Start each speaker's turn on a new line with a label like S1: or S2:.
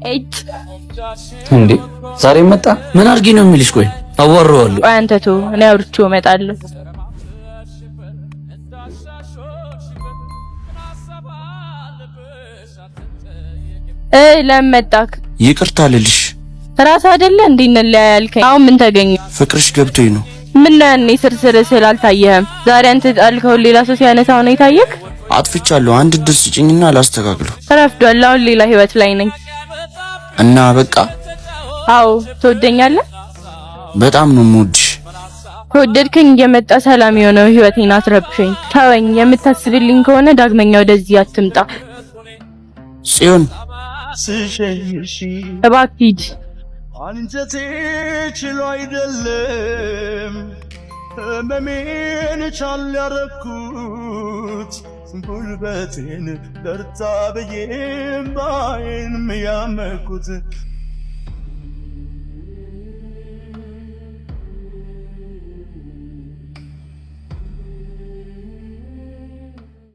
S1: እጭ
S2: እንዴ ዛሬ መጣ? ምን አርጊ ነው የሚልሽ? ቆይ አዋራዋለሁ።
S1: አንተ ተው፣ እኔ አውርቼው እመጣለሁ። ለመጣክ
S2: ይቅርታ ልልሽ
S1: ራስ አይደለ እንዴ እንለያያልከኝ? አሁን ምን ተገኘ?
S2: ፍቅርሽ ገብቶኝ ነው።
S1: ምን ነው ያኔ ስርስር ስላልታየህም ዛሬ አንተ ጣልከው ሌላ ሰው ሲያነሳው ነው የታየክ?
S2: አጥፍቻለሁ። አንድ ድል ስጭኝና ላስተካክለው።
S1: ተረፍዷል። አሁን ሌላ ህይወት ላይ ነኝ
S2: እና በቃ።
S1: አዎ ትወደኛለህ?
S2: በጣም ነው የምወድሽ።
S1: ከወደድከኝ እየመጣ ሰላም የሆነው ህይወቴን አትረብሸኝ። ተወኝ። የምታስብልኝ ከሆነ ዳግመኛ ወደዚህ አትምጣ።
S2: ጽዮን
S3: ስሸይሽ
S1: እባክህ ሂድ።
S3: አንጀቴ ችሎ አይደለም ህመሜን ቻል ያረኩት ጉልበቴን በርታ ብዬ ባይን ያመኩት